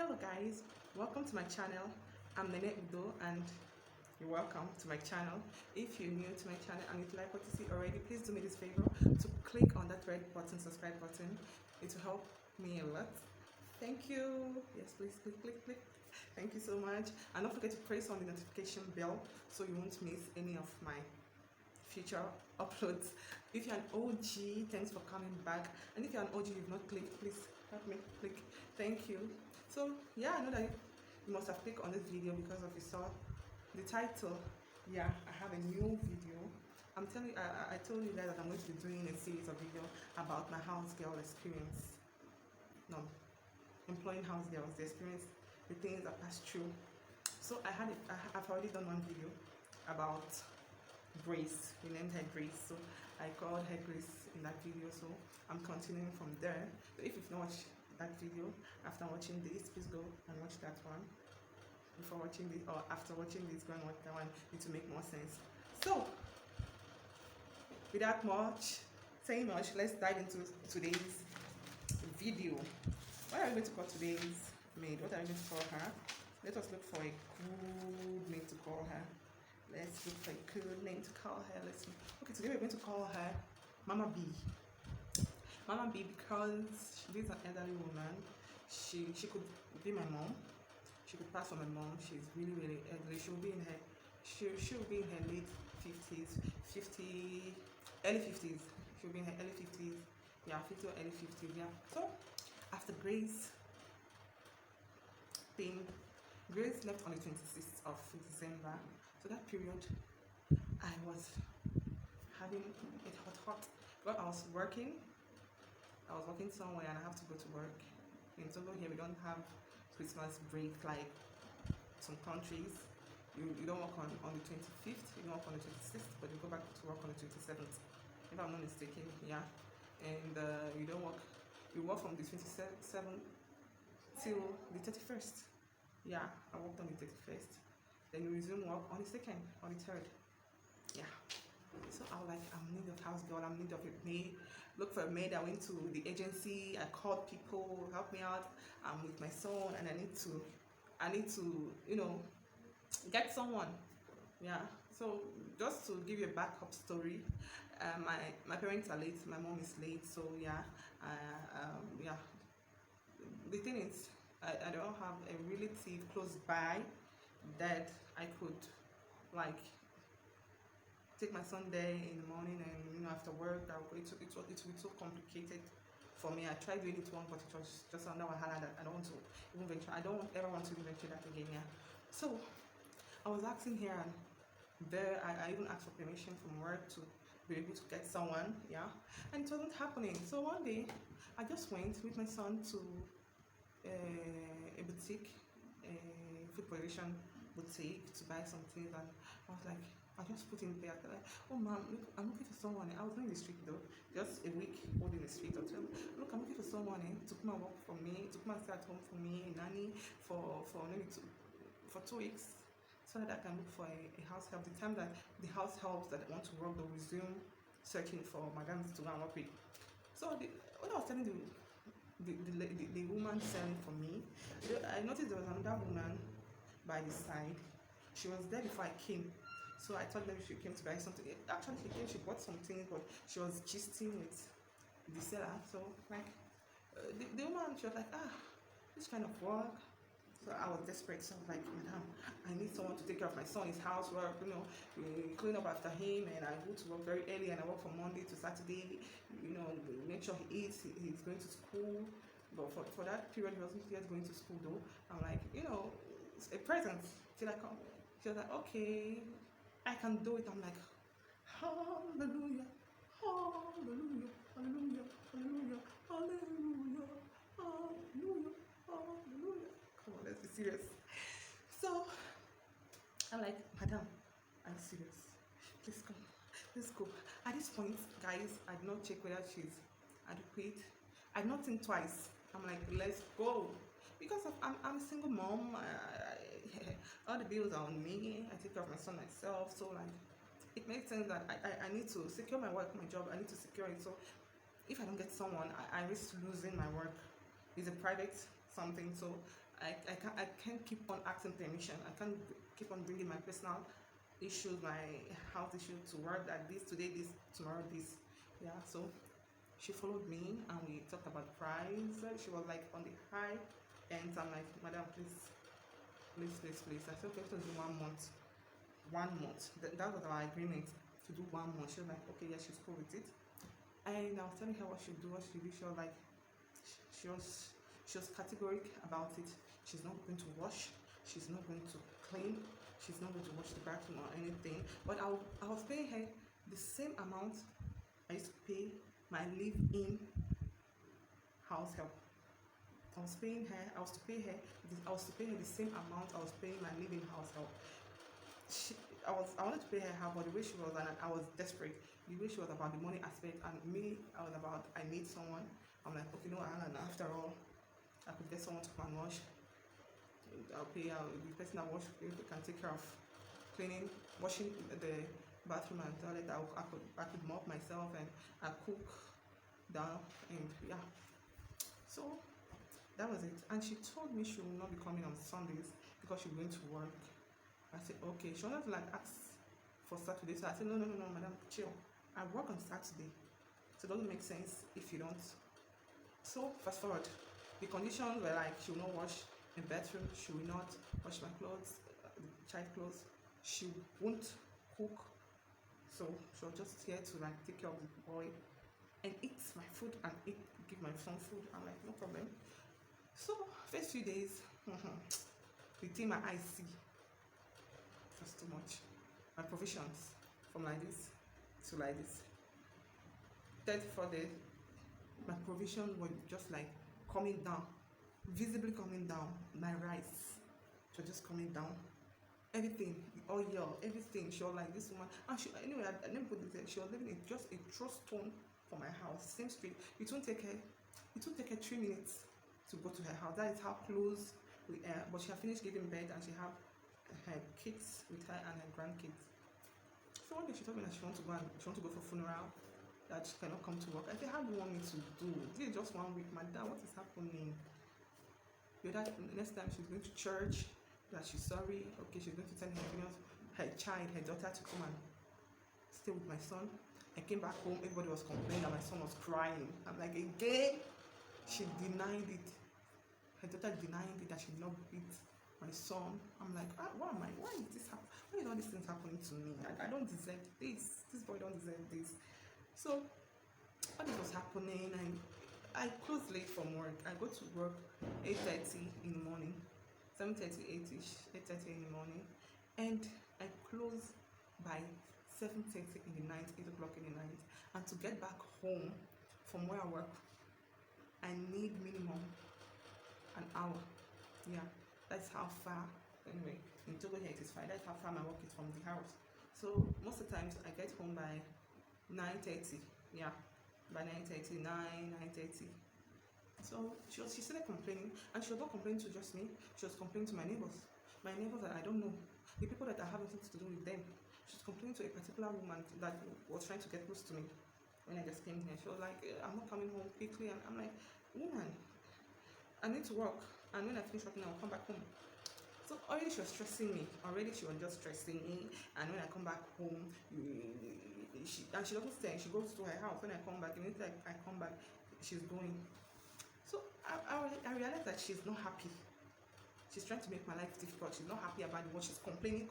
Hello guys, welcome to my channel. I'm Nene Udo and you're welcome to my channel. If you're new to my channel and you'd like what you see already, please do me this favor to click on that red button, subscribe button. It will help me a lot. Thank you. Yes, please click. Thank you so much. And don't forget to press on the notification bell so you won't miss any of my future uploads. If you're an OG, thanks for coming back. And if you're an OG you've not clicked, please help me click. Thank you. So yeah, I know that you must have clicked on this video because of you saw the title. Yeah, I have a new video. I'm telling you, I told you guys that I'm going to be doing a series of video about my house girl experience. No, employing house girls, the experience, the things I passed through. So I've already done one video about Grace. We named her Grace, so I called her Grace in that video. So I'm continuing from there. So if you've not watched that video, after watching this, please go and watch that one. Before watching this, or after watching this, go and watch that one. It will make more sense. So without much saying much, let's dive into today's video. What are we going to call today's maid? What are we going to call her? Let us look for a good name to call her. Let's look for a good name to call her. Let's see. Okay, today we're going to call her Mama B. Mama B, because she is an elderly woman. She could be my mom. She could pass on my mom. She's really elderly. She'll be in her late 50s, early 50s. She'll be in her early 50s. Yeah, 50 or early 50s. Yeah. So after Grace left on the 26th of December. So that period, I was having it hot. Well, I was working somewhere and I have to go to work. In Togo here, we don't have Christmas break like some countries. You don't work on the 25th, you don't work on the 26th, but you go back to work on the 27th, if I'm not mistaken. Yeah. And you work from the 27th till the 31st. Yeah, I worked on the 31st. Then you resume work on the 2nd, on the 3rd. Yeah. So I was like, I'm in need of house girl, I'm in need of a maid. Look for a maid. I went to the agency, I called people, help me out. I'm with my son and I need to, get someone. Yeah. So just to give you a backup story, my parents are late, my mom is late, so yeah. Yeah. The thing is, I don't have a relative close by that I could like take my son there in the morning and after work. It would be so complicated for me. I tried doing it once, but it was just another wahala that I don't want to even venture. I don't ever want to even venture that again. Yeah. So I was asking here and there. I even asked for permission from work to be able to get someone. Yeah, and it wasn't happening. So one day I just went with my son to a boutique, a food production boutique, to buy some things, and I was like, I just put in there, like, oh mom, look, I'm looking for someone. I was not in the street though, just a week holding the street or two. Look, I'm looking for someone to come and work for me, to come and stay at home for me, a nanny for maybe 2 weeks, so that I can look for a house help. The time that the house helps that want to work, they'll resume searching for madams to go and work with. So when I was telling the woman selling for me, I noticed there was another woman by the side. She was there before I came, so I thought maybe she came to buy something. Actually, she came, she bought something, but she was gisting with the seller. So like the woman, she was like, this kind of work. So I was desperate. So I was like, madam, I need someone to take care of my son, his housework, clean up after him, and I go to work very early, and I work from Monday to Saturday, make sure he eats, he's going to school. But for that period, he wasn't yet going to school though. I'm like, it's a present till I come. She was like, okay, I can do it. I'm like, hallelujah, hallelujah, hallelujah, hallelujah, hallelujah, hallelujah, hallelujah. Come on, let's be serious. So I'm like, madam, I'm serious. Please come. Let's go. At this point, guys, I did not check whether she's adequate. I did not think twice. I'm like, let's go. Because I'm a single mom. All the bills are on me. I take care of my son myself. So like, it makes sense that I need to secure my work, my job. I need to secure it. So if I don't get someone, I risk losing my work. It's a private something, so I can't keep on asking permission. I can't keep on bringing my personal issues, my health issues to work, that this today, this tomorrow, this. Yeah, so she followed me and we talked about price. She was like on the high end. I'm like, madam, please. I said, okay, let's do 1 month. 1 month. That was our agreement, to do 1 month. She was like, okay, yeah, she's cool with it. And I was telling her what she do, what she do. She was like, she was she was categoric about it. She's not going to wash. She's not going to clean. She's not going to wash the bathroom or anything. But I was paying her the same amount I used to pay my live-in house help. I was paying her. I was to pay her. I was to pay her the same amount I was paying my live-in house help. I wanted to pay her half, but the way she was, and I was desperate. The way she was about the money aspect, and me, I was about I need someone. I'm like, okay, no, and after all, I could get someone to come and wash. I'll pay the person that wash can take care of cleaning, washing the bathroom and toilet. I could mop myself and I cook down, and yeah. So that was it. And she told me she will not be coming on Sundays because she's going to work. I said, okay. She wanted to like ask for Saturday. So I said, no, madam, chill. I work on Saturday. So it doesn't make sense if you don't. So fast forward. The conditions were like, she will not wash in bedroom. She will not wash my clothes, the child clothes. She won't cook. So she was just here to like take care of the boy and eat my food and give my son food. I'm like, no problem. So first few days, the thing my eyes see was too much. My provisions from like this to like this. 34 days, my provision were just like coming down, visibly coming down. My rice was just coming down. Everything, the oil, everything. She was like, this woman. And she, anyway, I didn't put it there. She was living in just a trust stone for my house, same street. It won't take her 3 minutes to go to her house. That is how close we are. But she had finished giving birth and she had her kids with her and her grandkids. So one day she told me that she want to go for funeral, that she cannot come to work. I said, how do you want me to do? This is just 1 week, madam. What is happening? That next time she's going to church, that she's sorry. Okay, she's going to tell her child, her daughter, to come and stay with my son. I came back home, everybody was complaining that my son was crying. I'm like, again, she denied it. Her daughter denied it, that she did not beat my son. I'm like, why is this happening? Why is all these things happening to me? I don't deserve this. This boy don't deserve this. So all this was happening, and I close late from work. I go to work 8:30 in the morning, 7:30, 8ish, 8:30 in the morning, and I close by 7:30 in the night, 8 o'clock in the night. And to get back home from where I work, I need minimum an hour. Yeah, that's how far. Anyway, in Togo here it is fine. That's how far my work is from the house. So most of the times I get home by 9:30. Yeah, by 9:30, 9:30. So she started complaining, and she was not complaining to just me. She was complaining to my neighbors that I don't know, the people that I have nothing to do with them. She was complaining to a particular woman that was trying to get close to me when I just came here. She was like, I'm not coming home quickly, and I'm like, woman, I need to work, and when I finish working, I'll come back home. So already she was stressing me. Already she was just stressing me. And when I come back home, she doesn't stay. She goes to her house. When I come back, immediately I come back, she's going. So I realized that she's not happy. She's trying to make my life difficult. She's not happy about what she's complaining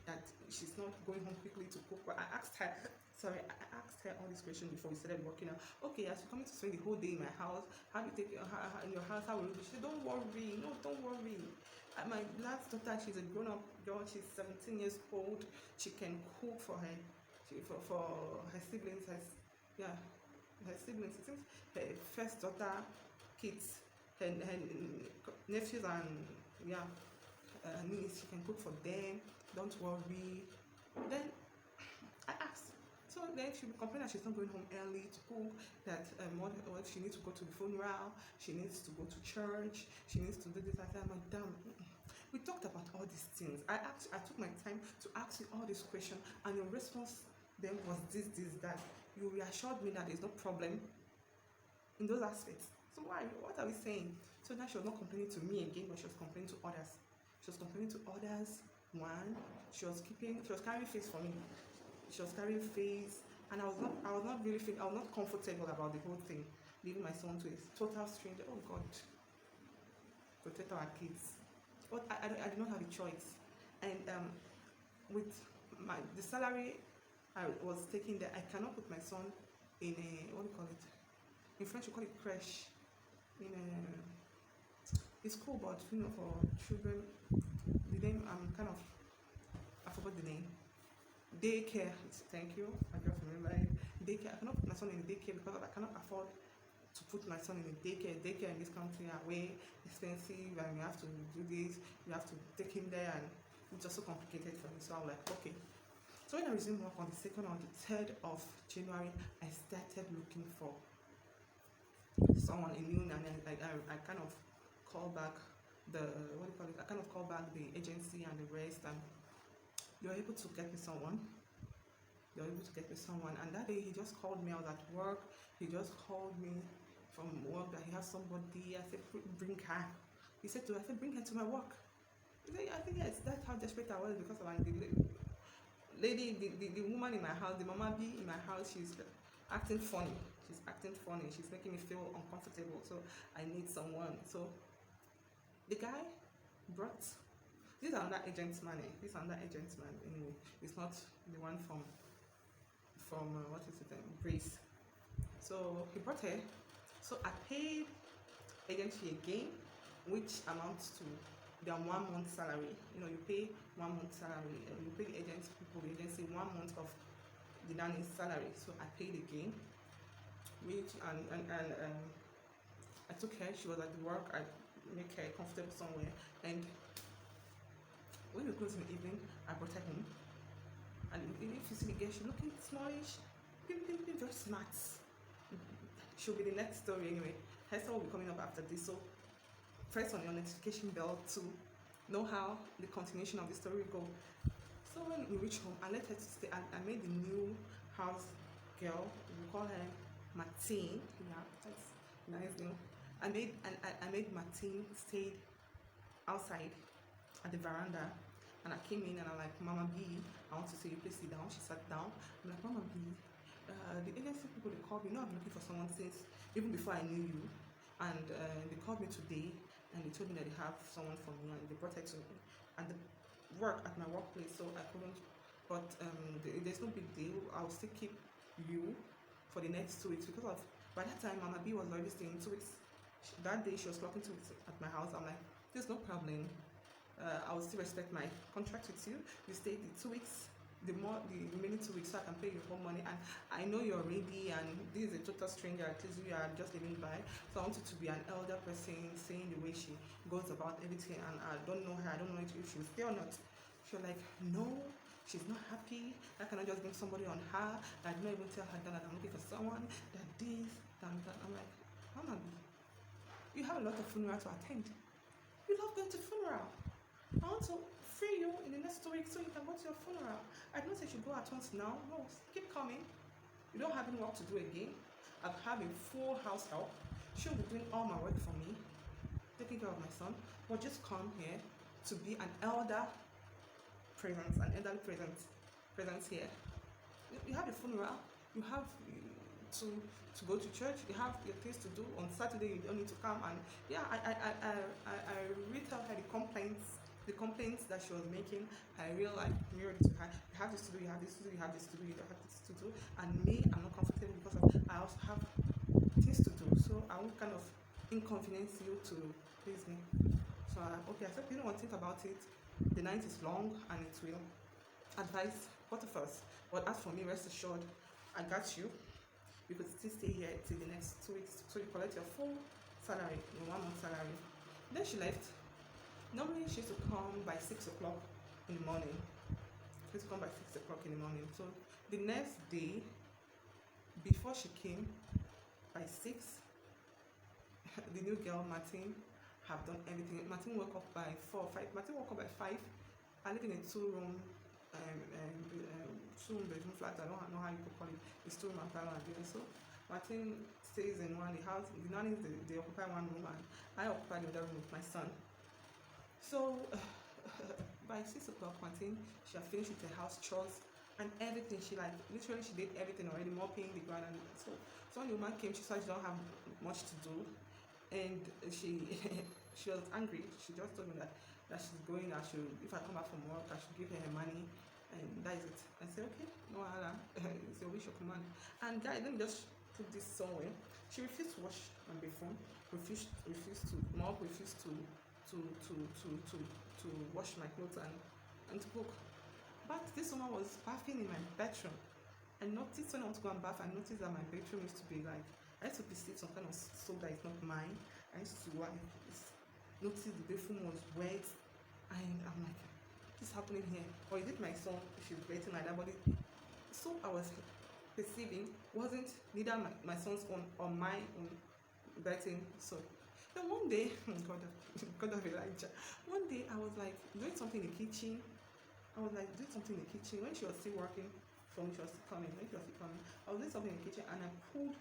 that she's not going home quickly to cook. But I asked her all these questions before we started working out. Okay, as you're coming to spend the whole day in my house, how do you take in your house? How will you do? She said, don't worry. No, don't worry. My last daughter, she's a grown-up girl. She's 17 years old. She can cook for her her siblings. Her siblings. I think her first daughter, kids, her nephews and niece. She can cook for them. Don't worry. Then I asked. So then she complained that she's not going home early to cook, that what she needs to go to the funeral, she needs to go to church, she needs to do this. I said, madam, we talked about all these things. I took my time to ask you all these questions, and your response then was this, that. You reassured me that there's no problem in those aspects. So why? What are we saying? So now she was not complaining to me again, but she was complaining to others. She was complaining to others. One, she was carrying face for me. She was carrying face, and I was not really I was not comfortable about the whole thing, leaving my son to a total stranger. Oh God, protect our kids. But I did not have a choice, and with the salary I was taking there, I cannot put my son in a, what do you call it? In French, we call it crèche. In a, it's cool, but for children. The name I forgot the name. Daycare. Thank you. I just remember it. Daycare. I cannot put my son in a daycare because I cannot afford to put my son in a daycare. Daycare in this country are way expensive, and you have to do this. You have to take him there, and it's just so complicated for me. So I'm like, okay. So when I resumed work on the 2nd or the 3rd of January, I started looking for someone, a new nanny. I kind of call back the, what do you call it? I kind of call back the agency and the rest, and they were able to get me someone. And that day he just called me. I was at work. He just called me from work that he has somebody. I said, bring her. He said I said, bring her to my work. He said, I think yes, that's how desperate I was, because of the lady, the woman in my house, the mama bee in my house. She's acting funny. She's making me feel uncomfortable. So I need someone. So the guy brought, this is another agent's man. Anyway. It's not the one from what is it? Grace. So he brought her. So I paid agency again, which amounts to their 1 month salary. You pay 1 month salary, and you pay the agency 1 month of the nanny's salary. So I paid again, which and I took her. She was at work. I make her comfortable somewhere, and when we closed in the evening, I brought her home. And if you see the girl, she's looking smallish, very smart. She'll be the next story anyway. Her story will be coming up after this. So press on your notification bell to know how the continuation of the story will go. So when we reach home, I let her to stay. I made the new house girl, we call her Martine. Yeah, that's nice name. I made Martine stay outside at the veranda, and I came in and I'm like, Mama B, I want to see you, please sit down. She sat down. I'm like, Mama B, the agency people, they called me. I've been looking for someone since even before I knew you, and they called me today and they told me that they have someone for me, and they brought her to me at the work, at my workplace. So I couldn't, but there's no big deal. I'll still keep you for the next 2 weeks, because of, by that time Mama B was already staying 2 weeks. That day she was clocking 2 weeks at my house. I'm like, there's no problem. I will still respect my contract with you. You stay the 2 weeks, the remaining 2 weeks, so I can pay you whole money. And I know you're ready, and this is a total stranger. At least you are just living by. So I want you to be an elder person, saying the way she goes about everything. And I don't know her. I don't know if she will stay or not. She's like, no, she's not happy. I cannot just bring somebody on her. I did not even tell her that I'm looking for someone. That this, that. I'm like, Mama, you have a lot of funerals to attend. You love going to funeral. I want to free you in the next 2 weeks so you can go to your funeral. I don't say you should go at once now. No, keep coming. You don't have any work to do again. I have a full house help. She'll be doing all my work for me, taking care of my son. But just come here to be an elderly presence here. You have a funeral. You have to go to church. You have your things to do. On Saturday you don't need to come. And yeah, I retell her the complaints that she was making. I realized mirrored to her. You have this to do, you have this to do, you have this to do, you have this to do. And me, I'm not comfortable because I also have things to do. So I won't kind of inconvenience you to please me. So okay, I said, you don't want to think about it. The night is long and it will advise both of us. But as for me, rest assured, I got you. You could still stay here till the next 2 weeks, so you collect your full salary, your 1 month salary. Then she left. Normally she used to come by 6 o'clock in the morning. She used to come by 6 o'clock in the morning. So the next day, before she came by 6, the new girl Martine have done everything. Martine woke up by 4 or 5. Martine woke up by 5. I live in a 2-room bedroom flat. I don't know how you could call it. It's 2 room and parlor and doing so. Martin stays in one, the house, the nannies, they occupy one room, and I occupy the other room with my son. So by 6 o'clock, Martin, she had finished with her house chores and everything. She like literally she did everything already, mopping the ground, and so when the woman came, she saw she don't have much to do, and she she was angry. She just told me that she's going. I should, if I come back from work, I should give her her money, and that is it. I said okay, no wahala. It's your wish, your command. And guys, let me just put this somewhere. She refused to wash my bathroom, refused to mop, refused to wash my clothes and to cook. But this woman was bathing in my bedroom. I noticed when I want to go and bath, I noticed that my bedroom used to be like, I used to receive some kind of soap that is not mine. I used to like notice the bathroom was wet, and I'm like, what's happening here? Or is it my son? She's waiting like that, but the soap I was perceiving wasn't neither my son's own or my own betting. So then one day, God of Elijah, one day I was like doing something in the kitchen. I was like doing something in the kitchen when she was still working from she was still coming. When she was still coming, I was doing something in the kitchen and I pulled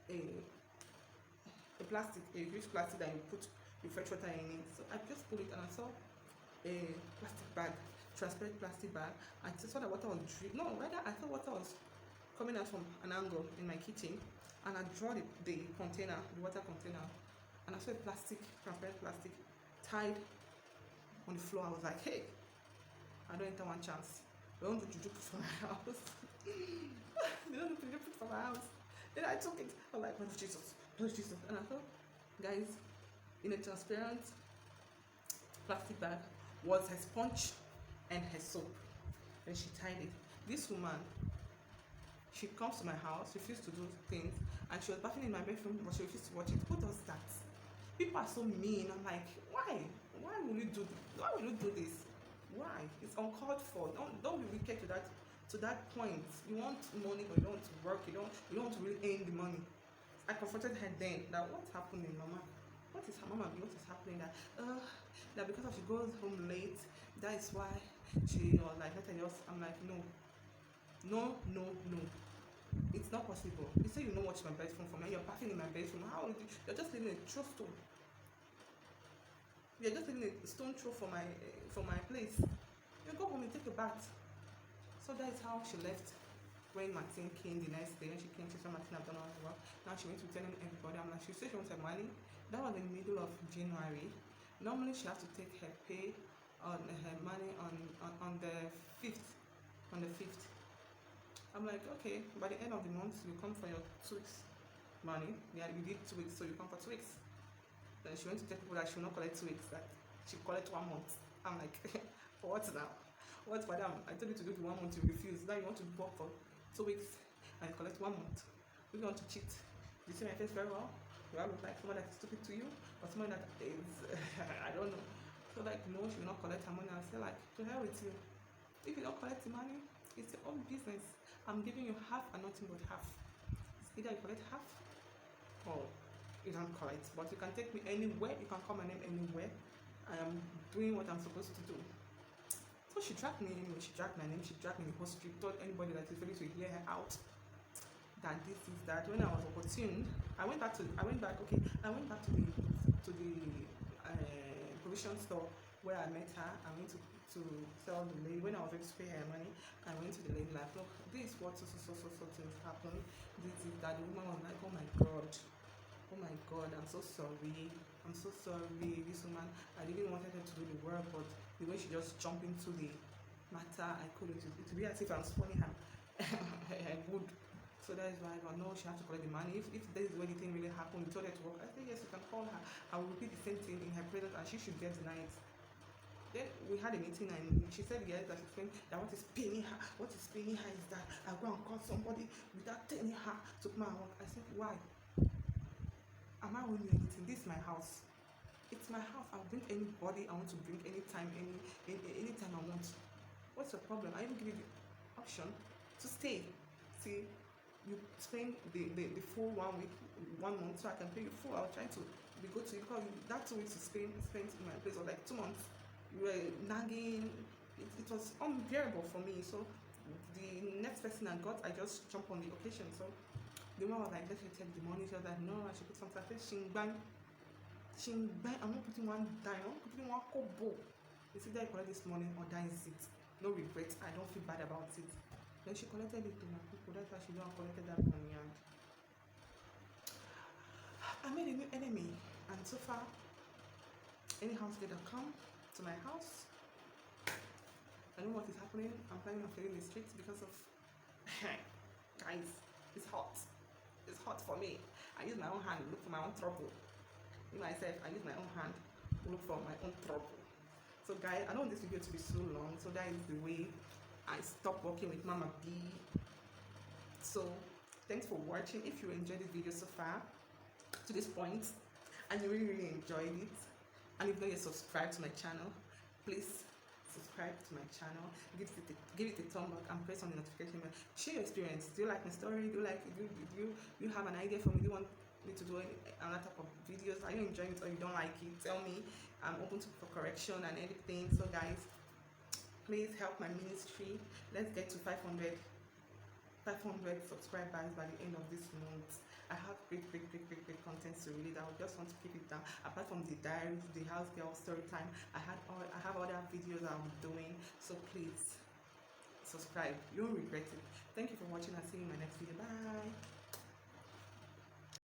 a plastic, a huge plastic that you put the fresh water in it. So I just pulled it and I saw a plastic bag, transparent plastic bag. I just saw that water was no, rather I thought water was coming out from an angle in my kitchen, and I draw the container, the water container, and I saw a plastic, transparent plastic, tied on the floor. I was like, hey, I don't enter one chance. They don't do juju for my house. They don't do juju for my house. Then I took it. I was like, Lord Jesus, Lord Jesus. And I thought, guys, in a transparent plastic bag was her sponge and her soap. Then she tied it. This woman, she comes to my house, refused to do things, and she was bathing in my bedroom, but she refused to watch it. Who does that? People are so mean. I'm like, why? Why will you do this? Why will you do this? Why? It's uncalled for. Don't be wicked to that point. You want money, but you don't want to work. You don't want to really earn the money. I confronted her then that what's happening, Mama? What is her mama? What is happening? That because she goes home late, that is why she was like, let her just. I'm like, no. It's not possible. You say you know what's my bedroom for me. You're bathing in my bedroom. How? You're just leaving a true stone. You're just leaving a stone throw for my place. You go home and take a bath. So that is how she left. When Martin came the next day, when she came, she saw Martin have done all her work. Now she went to telling everybody. I'm like, she said she wants her money. That was in the middle of January. Normally she has to take her pay on her money on the 5th. On the 5th. I'm like, okay, by the end of the month, you come for your 2 weeks money. Yeah, you did 2 weeks, so you come for 2 weeks. Then she went to tell people that she will not collect 2 weeks, that she collect 1 month. I'm like, for what now? What, madam? I told you to do the 1 month, you refuse. Now you want to work for 2 weeks and collect 1 month. We want to cheat. You see my face very well? Do I look like someone that is stupid to you? Or someone that is, I don't know. So like, no, she will not collect her money. I'll say like, to hell with you. If you don't collect the money, it's your own business. I'm giving you half and nothing but half. It's either you collect half or you don't collect. But you can take me anywhere. You can call my name anywhere. I am doing what I'm supposed to do. So she dragged me in. She dragged my name. She dragged me in the whole street. Told anybody that is ready to hear her out that this is that. When I was opportune, I went back to the provision store where I met her. I went to tell the lady when I was ready to pay her money. I went to the lady like, look, this is what so things happened. This is that. The woman was like, oh my god, I'm so sorry. This woman, I didn't want her to do the work, but the way she just jumped into the matter, I couldn't. It would be as if I'm spoiling her good. So that is why I don't know. She has to collect the money. If this is where the thing really happened, you told her to work. I said yes, you can call her. I will repeat the same thing in her presence, and she should get denied. Then we had a meeting and she said yes, that she's saying that what is paining her is that I go and call somebody without telling her to come and work. I said, why? Am I winning anything? This is my house. It's my house. I'll bring anybody I want to bring anytime I want. What's the problem? I even give you the option to stay. See, you spend the full 1 week, 1 month, so I can pay you full. I was trying to be good to you because that 2 weeks you spent in my place was like 2 months. You were nagging. It was unbearable for me. So the next person I got, I just jumped on the occasion. So The woman was like, let me check the money. She was like, no, I should put something. I said, Shingbang. Shingbang, I'm not putting one dime, I'm not putting one kobo. It's either you collect this money or that is it. No regret. I don't feel bad about it. Then she collected it to my people. That's why she don't collected that money. And I made a new enemy. And so far, any house that come to my house, I don't know what is happening. I'm planning on clearing the streets because of guys, it's hot. It's hot for me. I use my own hand to look for my own trouble. Me myself, I use my own hand to look for my own trouble. So guys, I don't want this video to be so long. So that is the way I stop working with Mama B. So thanks for watching. If you enjoyed this video so far to this point and you really enjoyed it, and if not yet subscribed to my channel, please subscribe to my channel, give it a thumb up and press on the notification bell. Share your experience. Do you like my story? Do you have an idea for me? Do you want me to do another type of videos? Are you enjoying it or you don't like it? Tell me. I'm open for correction and everything. So guys, please help my ministry. Let's get to 500 subscribers by the end of this month. I have great content to release. I just want to keep it down. Apart from the diaries, the house girl story time, I have other videos I'm doing. So please subscribe. You won't regret it. Thank you for watching. I'll see you in my next video. Bye.